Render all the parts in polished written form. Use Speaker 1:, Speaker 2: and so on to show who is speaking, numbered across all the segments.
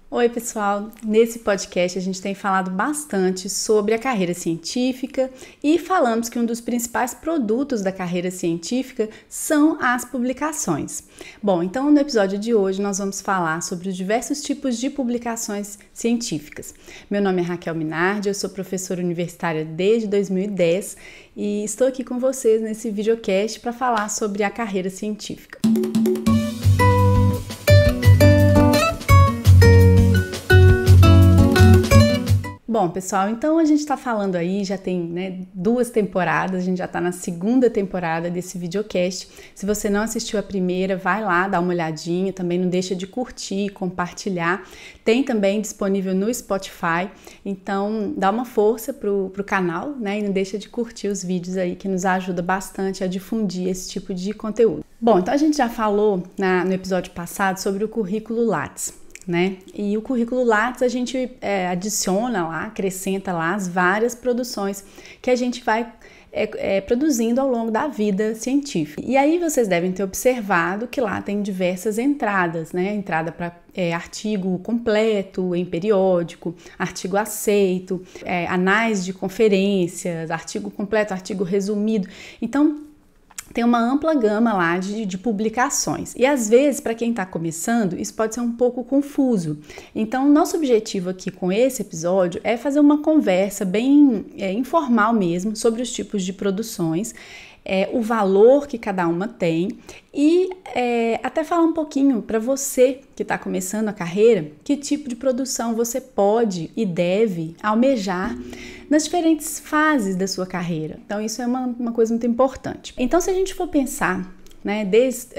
Speaker 1: Oi, pessoal! Nesse podcast a gente tem falado bastante sobre a carreira científica e falamos que um dos principais produtos da carreira científica são as publicações. Bom, então no episódio de hoje nós vamos falar sobre os diversos tipos de publicações científicas. Meu nome é Raquel Minardi, eu sou professora universitária desde 2010 e estou aqui com vocês nesse videocast para falar sobre a carreira científica. Bom, pessoal, então a gente está falando aí, já tem 2 temporadas, a gente já está na 2ª temporada desse videocast. Se você não assistiu a primeira, vai lá, dá uma olhadinha, também não deixa de curtir, compartilhar. Tem também disponível no Spotify, então dá uma força pro canal, né? E não deixa de curtir os vídeos aí, que nos ajuda bastante a difundir esse tipo de conteúdo. Bom, então a gente já falou no episódio passado sobre o currículo Lattes. E o currículo Lattes a gente adiciona lá, acrescenta lá as várias produções que a gente vai produzindo ao longo da vida científica. E aí vocês devem ter observado que lá tem diversas entradas, entrada para artigo completo em periódico, artigo aceito, anais de conferências, artigo completo, artigo resumido. Então, tem uma ampla gama lá de publicações. E às vezes, para quem está começando, isso pode ser um pouco confuso. Então, nosso objetivo aqui com esse episódio é fazer uma conversa bem informal mesmo sobre os tipos de produções, o valor que cada uma tem e até falar um pouquinho para você que está começando a carreira, que tipo de produção você pode e deve almejar nas diferentes fases da sua carreira. Então isso é uma coisa muito importante. Então se a gente for pensar, desde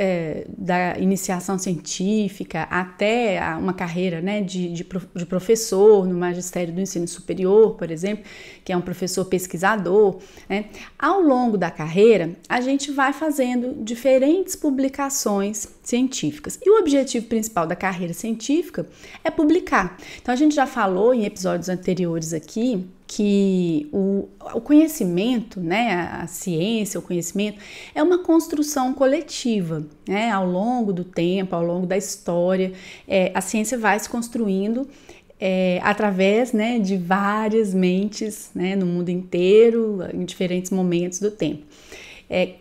Speaker 1: da iniciação científica até uma carreira de professor no magistério do ensino superior, por exemplo, que é um professor pesquisador, ao longo da carreira a gente vai fazendo diferentes publicações científicas. E o objetivo principal da carreira científica é publicar. Então a gente já falou em episódios anteriores aqui que o conhecimento, a ciência, o conhecimento é uma construção coletiva, ao longo do tempo, ao longo da história, a ciência vai se construindo através de várias mentes no mundo inteiro, em diferentes momentos do tempo.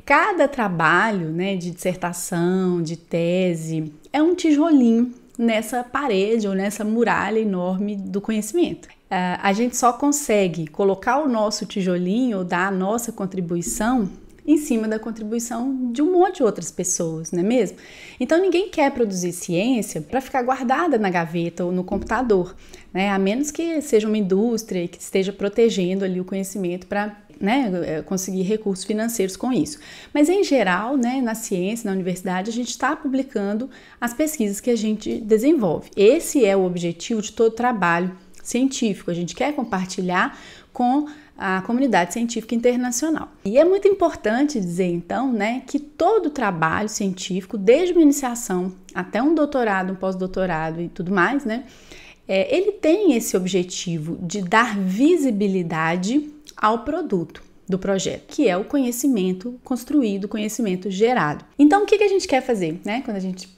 Speaker 1: Cada trabalho de dissertação, de tese, é um tijolinho nessa parede ou nessa muralha enorme do conhecimento. A gente só consegue colocar o nosso tijolinho ou dar a nossa contribuição em cima da contribuição de um monte de outras pessoas, não é mesmo? Então ninguém quer produzir ciência para ficar guardada na gaveta ou no computador, a menos que seja uma indústria que esteja protegendo ali o conhecimento para conseguir recursos financeiros com isso. Mas em geral, na ciência, na universidade, a gente está publicando as pesquisas que a gente desenvolve. Esse é o objetivo de todo trabalho científico. A gente quer compartilhar com a comunidade científica internacional. E é muito importante dizer, então, que todo trabalho científico, desde uma iniciação até um doutorado, um pós-doutorado e tudo mais, ele tem esse objetivo de dar visibilidade ao produto do projeto, que é o conhecimento construído, o conhecimento gerado. Então, o que a gente quer fazer, quando a gente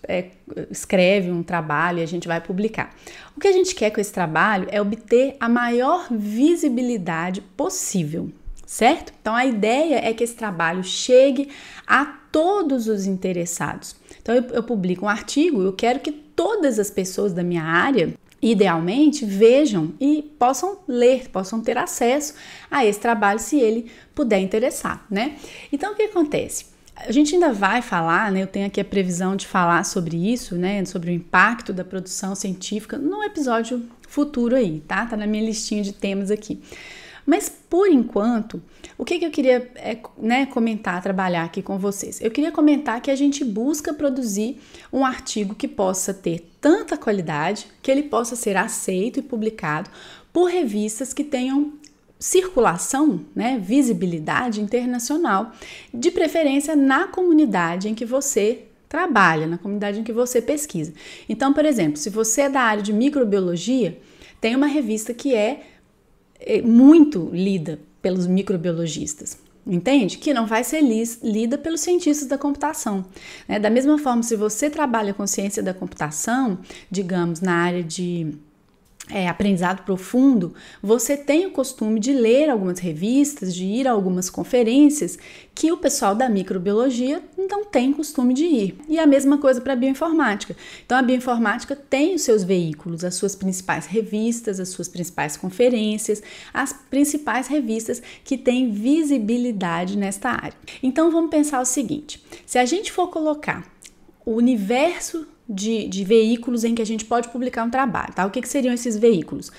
Speaker 1: escreve um trabalho e a gente vai publicar? O que a gente quer com esse trabalho é obter a maior visibilidade possível, certo? Então, a ideia é que esse trabalho chegue a todos os interessados. Então, eu publico um artigo, eu quero que todas as pessoas da minha área idealmente vejam e possam ler, possam ter acesso a esse trabalho se ele puder interessar, Então o que acontece? A gente ainda vai falar, eu tenho aqui a previsão de falar sobre isso, sobre o impacto da produção científica num episódio futuro aí, tá? Tá na minha listinha de temas aqui. Mas, por enquanto, o que eu queria comentar, trabalhar aqui com vocês? Eu queria comentar que a gente busca produzir um artigo que possa ter tanta qualidade que ele possa ser aceito e publicado por revistas que tenham circulação, visibilidade internacional, de preferência na comunidade em que você trabalha, na comunidade em que você pesquisa. Então, por exemplo, se você é da área de microbiologia, tem uma revista que é muito lida pelos microbiologistas. Entende? Que não vai ser lida pelos cientistas da computação, né? Da mesma forma, se você trabalha com ciência da computação, digamos, na área de aprendizado profundo, você tem o costume de ler algumas revistas, de ir a algumas conferências que o pessoal da microbiologia não tem costume de ir. E a mesma coisa para a bioinformática. Então, a bioinformática tem os seus veículos, as suas principais revistas, as suas principais conferências, as principais revistas que têm visibilidade nesta área. Então, vamos pensar o seguinte: se a gente for colocar o universo de veículos em que a gente pode publicar um trabalho, tá? O que seriam esses veículos?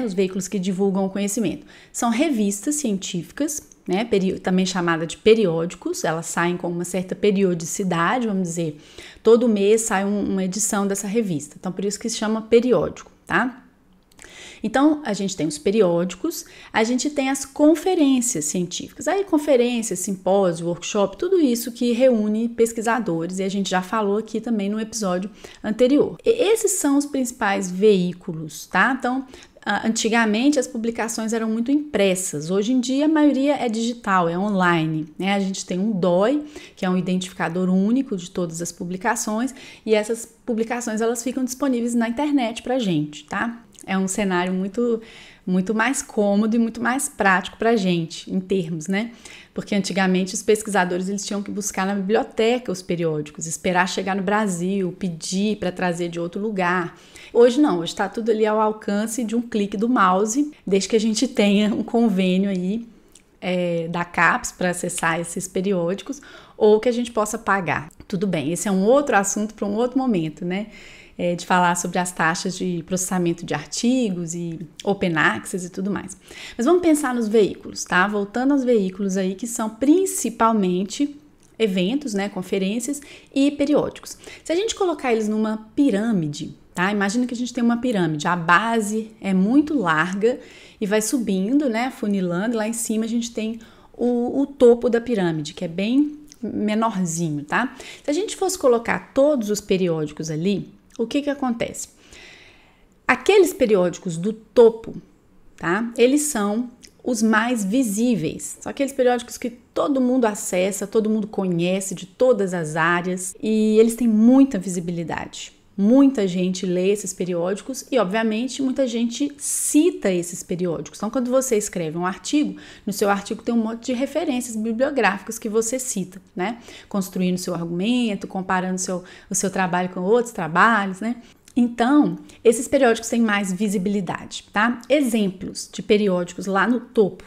Speaker 1: Os veículos que divulgam o conhecimento. São revistas científicas, né? Também chamada de periódicos, elas saem com uma certa periodicidade, vamos dizer, todo mês sai uma edição dessa revista, então por isso que se chama periódico, tá? Então, a gente tem os periódicos, a gente tem as conferências científicas. Aí, conferências, simpósio, workshop, tudo isso que reúne pesquisadores, e a gente já falou aqui também no episódio anterior. E esses são os principais veículos, tá? Então, antigamente as publicações eram muito impressas, hoje em dia a maioria é digital, é online, né? A gente tem um DOI, que é um identificador único de todas as publicações, e essas publicações elas ficam disponíveis na internet pra gente, tá? É um cenário muito mais cômodo e muito mais prático para a gente, em termos, né? Porque antigamente os pesquisadores eles tinham que buscar na biblioteca os periódicos, esperar chegar no Brasil, pedir para trazer de outro lugar. Hoje não, hoje está tudo ali ao alcance de um clique do mouse, desde que a gente tenha um convênio aí da CAPES para acessar esses periódicos ou que a gente possa pagar. Tudo bem, esse é um outro assunto para um outro momento, né? De falar sobre as taxas de processamento de artigos e open access e tudo mais. Mas vamos pensar nos veículos, tá? Voltando aos veículos aí que são principalmente eventos, né, conferências e periódicos. Se a gente colocar eles numa pirâmide, tá? Imagina que a gente tem uma pirâmide, a base é muito larga e vai subindo, né, funilando, lá em cima a gente tem o topo da pirâmide, que é bem menorzinho, tá? Se a gente fosse colocar todos os periódicos ali, o que acontece? Aqueles periódicos do topo, tá? Eles são os mais visíveis. São aqueles periódicos que todo mundo acessa, todo mundo conhece de todas as áreas e eles têm muita visibilidade. Muita gente lê esses periódicos e, obviamente, muita gente cita esses periódicos. Então, quando você escreve um artigo, no seu artigo tem um monte de referências bibliográficas que você cita, né? Construindo seu argumento, comparando o seu trabalho com outros trabalhos, né? Então, esses periódicos têm mais visibilidade, tá? Exemplos de periódicos lá no topo.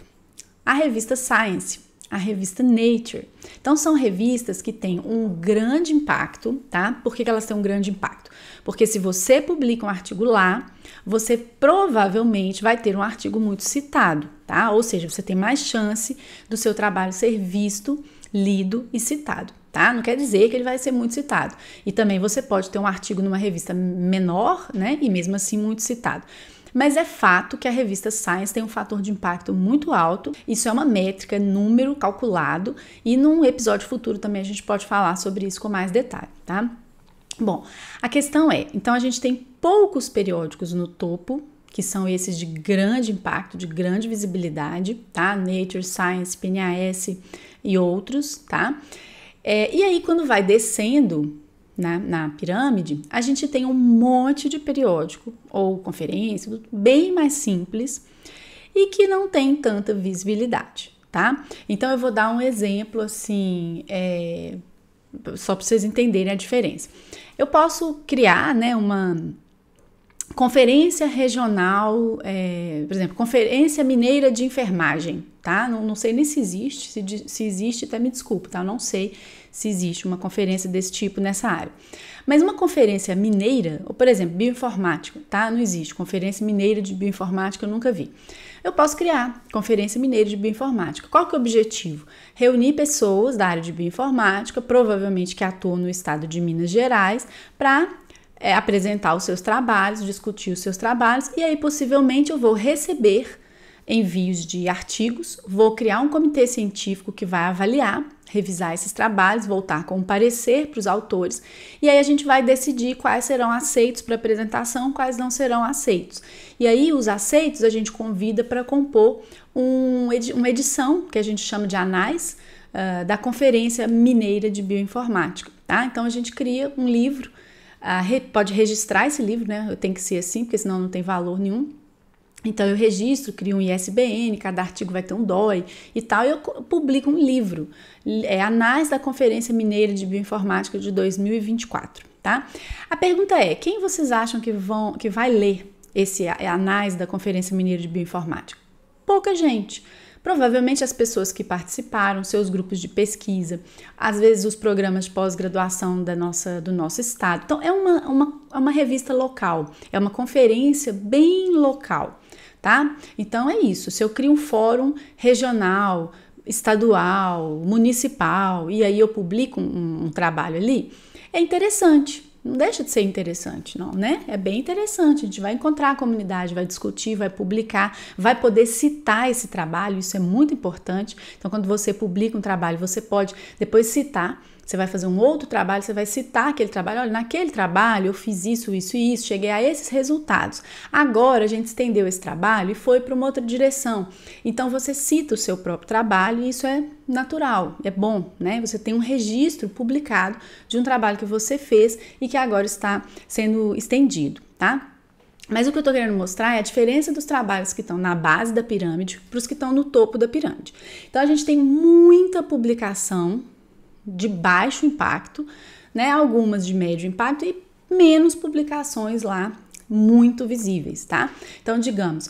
Speaker 1: A revista Science, a revista Nature. Então, são revistas que têm um grande impacto, tá? Por que elas têm um grande impacto? Porque se você publica um artigo lá, você provavelmente vai ter um artigo muito citado, tá? Ou seja, você tem mais chance do seu trabalho ser visto, lido e citado, tá? Não quer dizer que ele vai ser muito citado. E também você pode ter um artigo numa revista menor, né? E mesmo assim muito citado. Mas é fato que a revista Science tem um fator de impacto muito alto, isso é uma métrica, número calculado, e num episódio futuro também a gente pode falar sobre isso com mais detalhe, tá? Bom, a questão é, então a gente tem poucos periódicos no topo, que são esses de grande impacto, de grande visibilidade, tá? Nature, Science, PNAS e outros, tá? E aí quando vai descendo na pirâmide, a gente tem um monte de periódico ou conferência bem mais simples e que não tem tanta visibilidade, tá? Então eu vou dar um exemplo assim, só para vocês entenderem a diferença. Eu posso criar, né, uma conferência regional, por exemplo, Conferência Mineira de Enfermagem, tá? Não sei nem se existe, se existe até me desculpa, tá? Eu não sei se existe uma conferência desse tipo nessa área. Mas uma conferência mineira, ou por exemplo, bioinformática, tá? Não existe. Conferência mineira de bioinformática eu nunca vi. Eu posso criar Conferência Mineira de Bioinformática. Qual que é o objetivo? Reunir pessoas da área de bioinformática, provavelmente que atuam no estado de Minas Gerais, para apresentar os seus trabalhos, discutir os seus trabalhos, e aí possivelmente eu vou receber envios de artigos, vou criar um comitê científico que vai avaliar revisar esses trabalhos, voltar com um parecer para os autores, e aí a gente vai decidir quais serão aceitos para apresentação, quais não serão aceitos. E aí os aceitos a gente convida para compor uma edição, que a gente chama de anais, da Conferência Mineira de Bioinformática, tá? Então a gente cria um livro, pode registrar esse livro, né? Tem que ser assim, porque senão não tem valor nenhum. Então eu registro, crio um ISBN, cada artigo vai ter um DOI e tal, e eu publico um livro, Anais da Conferência Mineira de Bioinformática de 2024, tá? A pergunta é, quem vocês acham que vai ler esse Anais da Conferência Mineira de Bioinformática? Pouca gente. Provavelmente as pessoas que participaram, seus grupos de pesquisa, às vezes os programas de pós-graduação do nosso estado. Então é uma revista local, é uma conferência bem local, tá? Então é isso, se eu crio um fórum regional, estadual, municipal, e aí eu publico um trabalho ali, é interessante. Não deixa de ser interessante, não, né? É bem interessante, a gente vai encontrar a comunidade, vai discutir, vai publicar, vai poder citar esse trabalho, isso é muito importante. Então, quando você publica um trabalho, você pode depois citar, você vai fazer um outro trabalho, você vai citar aquele trabalho, olha, naquele trabalho eu fiz isso, isso e isso, cheguei a esses resultados. Agora a gente estendeu esse trabalho e foi para uma outra direção. Então você cita o seu próprio trabalho e isso é natural, é bom, né? Você tem um registro publicado de um trabalho que você fez e que agora está sendo estendido, tá? Mas o que eu estou querendo mostrar é a diferença dos trabalhos que estão na base da pirâmide para os que estão no topo da pirâmide. Então a gente tem muita publicação de baixo impacto, né? Algumas de médio impacto e menos publicações lá muito visíveis, tá? Então, digamos,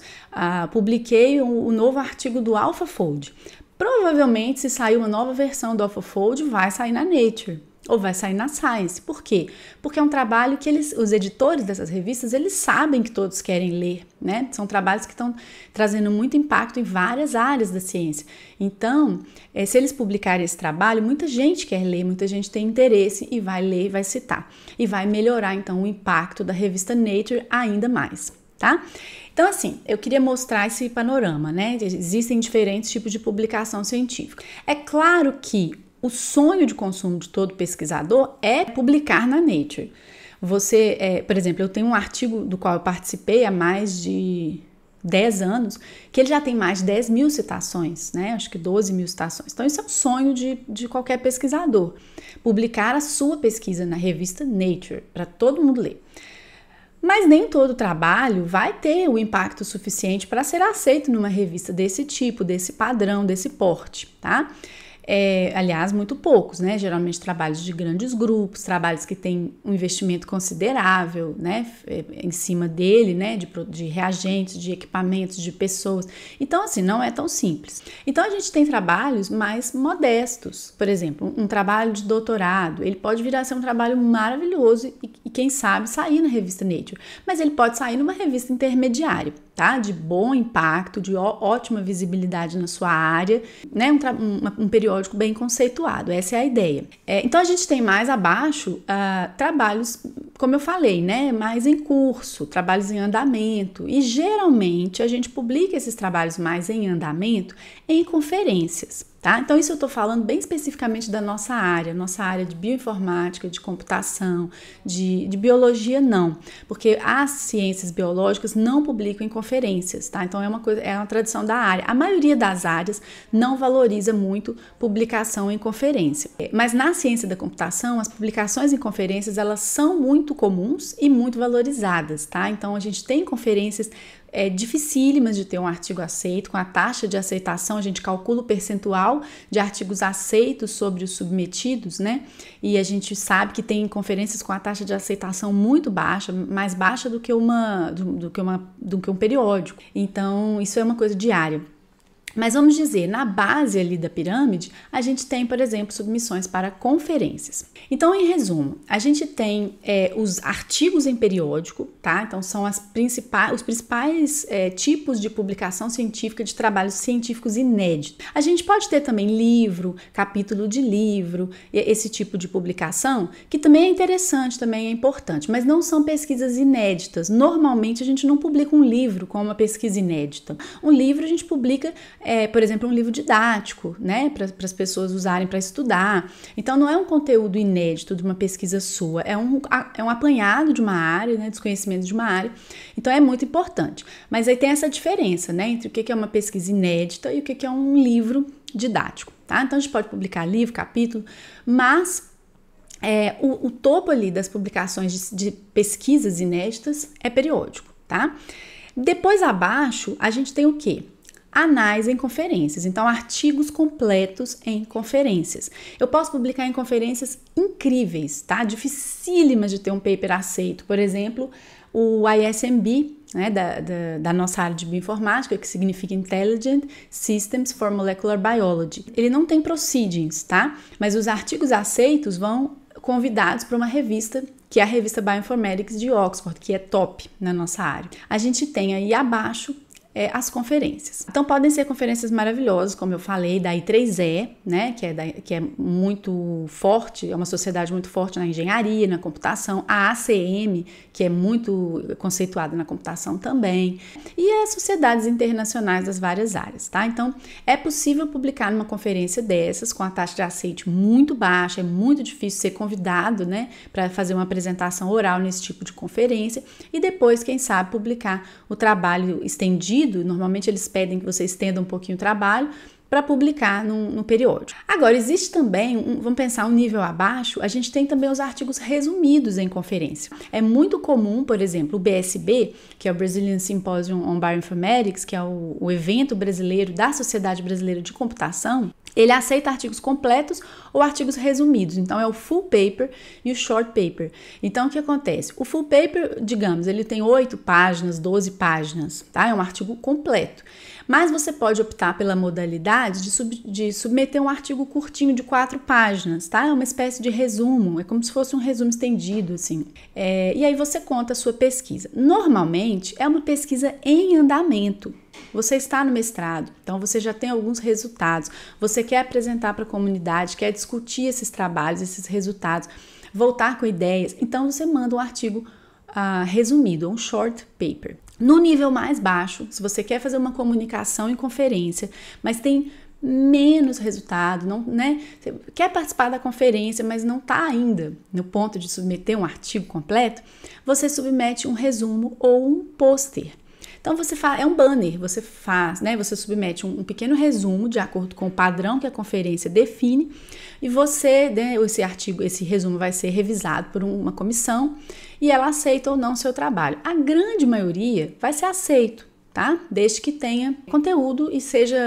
Speaker 1: publiquei o novo artigo do AlphaFold. Provavelmente, se sair uma nova versão do AlphaFold, vai sair na Nature ou vai sair na Science. Por quê? Porque é um trabalho que os editores dessas revistas, eles sabem que todos querem ler, né? São trabalhos que estão trazendo muito impacto em várias áreas da ciência. Então, se eles publicarem esse trabalho, muita gente quer ler, muita gente tem interesse e vai ler e vai citar. E vai melhorar, então, o impacto da revista Nature ainda mais, tá? Então, assim, eu queria mostrar esse panorama, né? Existem diferentes tipos de publicação científica. É claro que o sonho de consumo de todo pesquisador é publicar na Nature. Por exemplo, eu tenho um artigo do qual eu participei há mais de 10 anos, que ele já tem mais de 10 mil citações, né? Acho que 12 mil citações. Então, isso é um sonho de qualquer pesquisador. Publicar a sua pesquisa na revista Nature, para todo mundo ler. Mas nem todo trabalho vai ter o impacto suficiente para ser aceito numa revista desse tipo, desse padrão, desse porte, tá? Aliás, muito poucos, né? Geralmente trabalhos de grandes grupos, trabalhos que têm um investimento considerável, né? Em cima dele, né? De reagentes, de equipamentos, de pessoas. Então, assim, não é tão simples. Então, a gente tem trabalhos mais modestos. Por exemplo, um trabalho de doutorado, ele pode vir a ser um trabalho maravilhoso e quem sabe, sair na revista Nature. Mas ele pode sair numa revista intermediária, tá? De bom impacto, de ótima visibilidade na sua área, né? Um periódico bem conceituado, essa é a ideia. Então a gente tem mais abaixo trabalhos, como eu falei, né? Mais em curso, trabalhos em andamento, e geralmente a gente publica esses trabalhos mais em andamento em conferências. Tá? Então, isso eu estou falando bem especificamente da nossa área de bioinformática, de computação, de biologia, não, porque as ciências biológicas não publicam em conferências, tá? Então, é uma tradição da área. A maioria das áreas não valoriza muito publicação em conferência, mas na ciência da computação, as publicações em conferências, elas são muito comuns e muito valorizadas, tá? Então, a gente tem conferências dificílimas de ter um artigo aceito. Com a taxa de aceitação, a gente calcula o percentual de artigos aceitos sobre os submetidos, né? E a gente sabe que tem conferências com a taxa de aceitação muito baixa, mais baixa do que um periódico. Então, isso é uma coisa diária. Mas vamos dizer, na base ali da pirâmide, a gente tem, por exemplo, submissões para conferências. Então, em resumo, a gente tem os artigos em periódico, tá? Então, são os principais tipos de publicação científica de trabalhos científicos inéditos. A gente pode ter também livro, capítulo de livro, esse tipo de publicação, que também é interessante, também é importante, mas não são pesquisas inéditas. Normalmente, a gente não publica um livro com uma pesquisa inédita. Um livro a gente publica por exemplo, um livro didático, né, para as pessoas usarem para estudar. Então, não é um conteúdo inédito de uma pesquisa sua, é um apanhado de uma área, né, desconhecimento de uma área. Então, é muito importante. Mas aí tem essa diferença, né, entre o que é uma pesquisa inédita e o que é um livro didático, tá? Então, a gente pode publicar livro, capítulo, mas o topo ali das publicações de pesquisas inéditas é periódico, tá? Depois abaixo, a gente tem o quê? Anais em conferências, então artigos completos em conferências. Eu posso publicar em conferências incríveis, tá? Dificílimas de ter um paper aceito. Por exemplo, o ISMB, né, da nossa área de bioinformática, que significa Intelligent Systems for Molecular Biology. Ele não tem proceedings, tá? Mas os artigos aceitos vão convidados para uma revista, que é a revista Bioinformatics de Oxford, que é top na nossa área. A gente tem aí abaixo as conferências. Então, podem ser conferências maravilhosas, como eu falei, da I3E, né, que é muito forte, é uma sociedade muito forte na engenharia, na computação, a ACM, que é muito conceituada na computação também, e as sociedades internacionais das várias áreas, tá? Então, é possível publicar numa conferência dessas, com a taxa de aceite muito baixa, é muito difícil ser convidado, né, para fazer uma apresentação oral nesse tipo de conferência, e depois, quem sabe, publicar o trabalho estendido. Normalmente eles pedem que você estenda um pouquinho o trabalho para publicar no periódico. Agora, existe também, vamos pensar um nível abaixo, a gente tem também os artigos resumidos em conferência. É muito comum, por exemplo, o BSB, que é o Brazilian Symposium on Bioinformatics, que é o evento brasileiro da Sociedade Brasileira de Computação, ele aceita artigos completos ou artigos resumidos. Então, é o full paper e o short paper. Então, o que acontece? O full paper, digamos, ele tem 8 páginas, 12 páginas, tá? É um artigo completo. Mas você pode optar pela modalidade de submeter um artigo curtinho de 4 páginas, tá? É uma espécie de resumo, é como se fosse um resumo estendido, assim. E aí você conta a sua pesquisa. Normalmente, é uma pesquisa em andamento. Você está no mestrado, então você já tem alguns resultados, você quer apresentar para a comunidade, quer discutir esses trabalhos, esses resultados, voltar com ideias, então você manda um artigo resumido, um short paper. No nível mais baixo, se você quer fazer uma comunicação em conferência, mas tem menos resultado, não, né? Você quer participar da conferência, mas não está ainda no ponto de submeter um artigo completo, você submete um resumo ou um pôster. Então, é um banner, você faz, né? Você submete um pequeno resumo de acordo com o padrão que a conferência define e você, né, esse resumo vai ser revisado por uma comissão e ela aceita ou não o seu trabalho. A grande maioria vai ser aceito, tá? Desde que tenha conteúdo e seja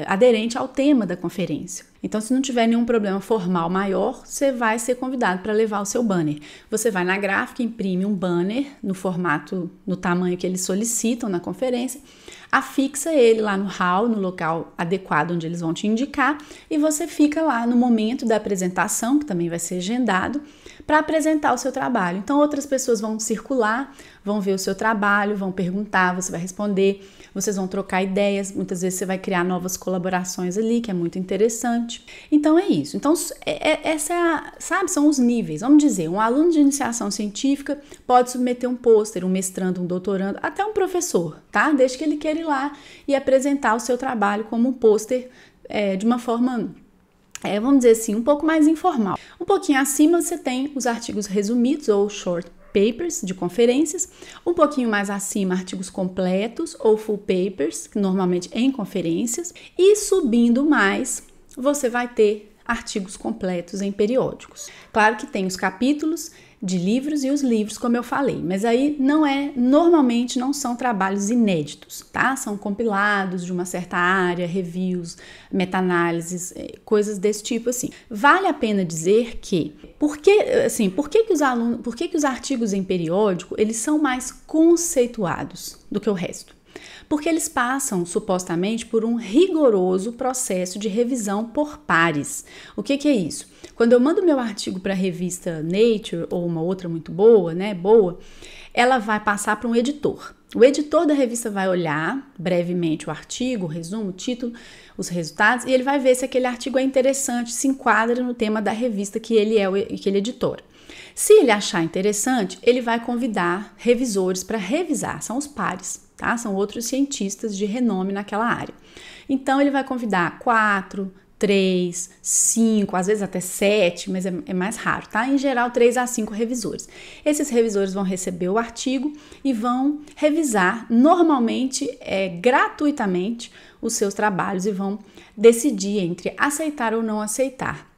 Speaker 1: aderente ao tema da conferência. Então, se não tiver nenhum problema formal maior, você vai ser convidado para levar o seu banner. Você vai na gráfica, imprime um banner no formato, no tamanho que eles solicitam na conferência, afixa ele lá no hall, no local adequado onde eles vão te indicar, e você fica lá no momento da apresentação, que também vai ser agendado, para apresentar o seu trabalho. Então, outras pessoas vão circular, vão ver o seu trabalho, vão perguntar, você vai responder, vocês vão trocar ideias, muitas vezes você vai criar novas colaborações ali, que é muito interessante. Então, é isso. Então, são os níveis. Vamos dizer, um aluno de iniciação científica pode submeter um pôster, um mestrando, um doutorando, até um professor, tá? Desde que ele queira ir lá e apresentar o seu trabalho como um pôster de uma forma... vamos dizer assim, um pouco mais informal. Um pouquinho acima você tem os artigos resumidos ou short papers de conferências, um pouquinho mais acima artigos completos ou full papers, que normalmente em conferências, e subindo mais você vai ter artigos completos em periódicos. Claro que tem os capítulos de livros e os livros, como eu falei, mas aí normalmente não são trabalhos inéditos, tá? São compilados de uma certa área, reviews, meta-análises, coisas desse tipo assim. Vale a pena dizer que, por que os artigos em periódico, eles são mais conceituados do que o resto? Porque eles passam, supostamente, por um rigoroso processo de revisão por pares. O que é isso? Quando eu mando meu artigo para a revista Nature ou uma outra muito boa, ela vai passar para um editor. O editor da revista vai olhar brevemente o artigo, o resumo, o título, os resultados, e ele vai ver se aquele artigo é interessante, se enquadra no tema da revista que ele editora. Se ele achar interessante, ele vai convidar revisores para revisar, são os pares. tá? São outros cientistas de renome naquela área. Então, ele vai convidar 4, 3, 5, às vezes até 7, mas é mais raro, tá? Em geral, 3 a 5 revisores. Esses revisores vão receber o artigo e vão revisar, normalmente, gratuitamente, os seus trabalhos e vão decidir entre aceitar ou não aceitar.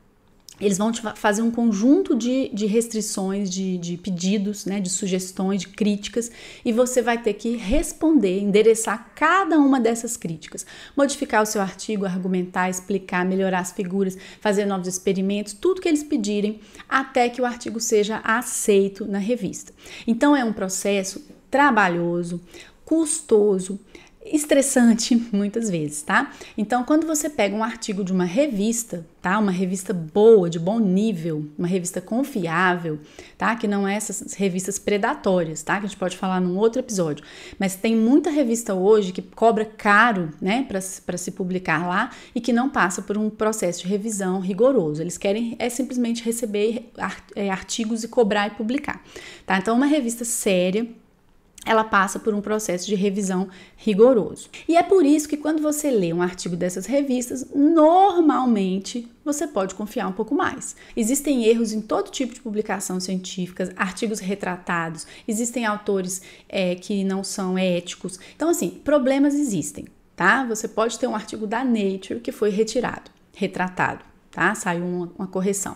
Speaker 1: Eles vão te fazer um conjunto de restrições, de pedidos, né, de sugestões, de críticas, e você vai ter que responder, endereçar cada uma dessas críticas, modificar o seu artigo, argumentar, explicar, melhorar as figuras, fazer novos experimentos, tudo que eles pedirem, até que o artigo seja aceito na revista. Então é um processo trabalhoso, custoso, estressante muitas vezes, tá? Então, quando você pega um artigo de uma revista, tá? Uma revista boa, de bom nível, uma revista confiável, tá? Que não é essas revistas predatórias, tá? Que a gente pode falar num outro episódio. Mas tem muita revista hoje que cobra caro, né? Para se publicar lá e que não passa por um processo de revisão rigoroso. Eles querem simplesmente receber artigos e cobrar e publicar, tá? Então, uma revista séria, ela passa por um processo de revisão rigoroso. E é por isso que quando você lê um artigo dessas revistas, normalmente você pode confiar um pouco mais. Existem erros em todo tipo de publicação científica, artigos retratados, existem autores que não são éticos. Então, assim, problemas existem, tá? Você pode ter um artigo da Nature que foi retratado, tá? Saiu uma correção.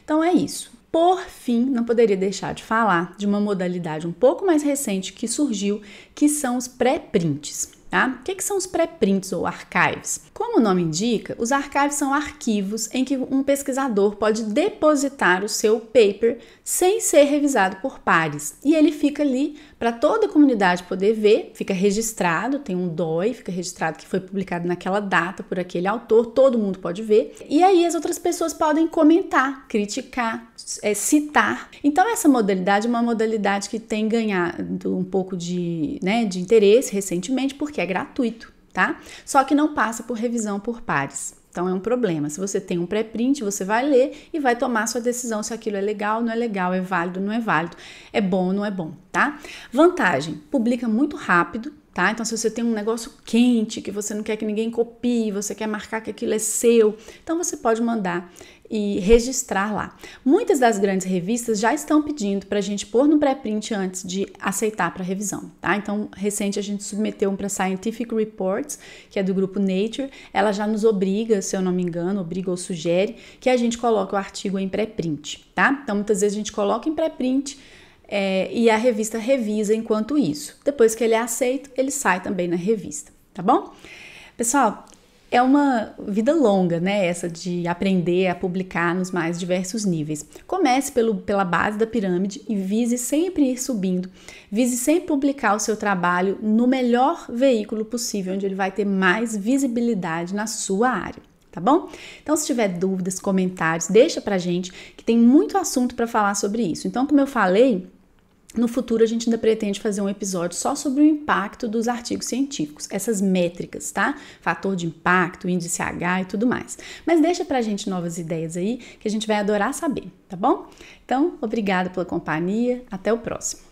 Speaker 1: Então, é isso. Por fim, não poderia deixar de falar de uma modalidade um pouco mais recente que surgiu, que são os pré-prints. Tá? O que são os pré-prints ou archives? Como o nome indica, os archives são arquivos em que um pesquisador pode depositar o seu paper sem ser revisado por pares. E ele fica ali para toda a comunidade poder ver, fica registrado, tem um DOI, fica registrado que foi publicado naquela data por aquele autor, todo mundo pode ver. E aí as outras pessoas podem comentar, criticar, citar. Então essa modalidade é uma modalidade que tem ganhado um pouco de interesse recentemente, porque é gratuito, tá? Só que não passa por revisão por pares. Então é um problema. Se você tem um pré-print, você vai ler e vai tomar sua decisão se aquilo é legal, não é legal, é válido, não é válido, é bom, não é bom, tá? Vantagem, publica muito rápido, tá? Então se você tem um negócio quente, que você não quer que ninguém copie, você quer marcar que aquilo é seu, então você pode mandar e registrar lá. Muitas das grandes revistas já estão pedindo para a gente pôr no pré-print antes de aceitar para revisão, tá? Então, recente a gente submeteu um para Scientific Reports, que é do grupo Nature, ela já nos obriga, se eu não me engano, obriga ou sugere que a gente coloque o artigo em pré-print, tá? Então, muitas vezes a gente coloca em pré-print e a revista revisa enquanto isso. Depois que ele é aceito, ele sai também na revista, tá bom? Pessoal, é uma vida longa, né, essa de aprender a publicar nos mais diversos níveis. Comece pela base da pirâmide e vise sempre ir subindo. Vise sempre publicar o seu trabalho no melhor veículo possível, onde ele vai ter mais visibilidade na sua área. Tá bom? Então, se tiver dúvidas, comentários, deixa pra gente, que tem muito assunto para falar sobre isso. Então, como eu falei, no futuro a gente ainda pretende fazer um episódio só sobre o impacto dos artigos científicos, essas métricas, tá? Fator de impacto, índice H e tudo mais. Mas deixa pra gente novas ideias aí, que a gente vai adorar saber, tá bom? Então, obrigada pela companhia, até o próximo.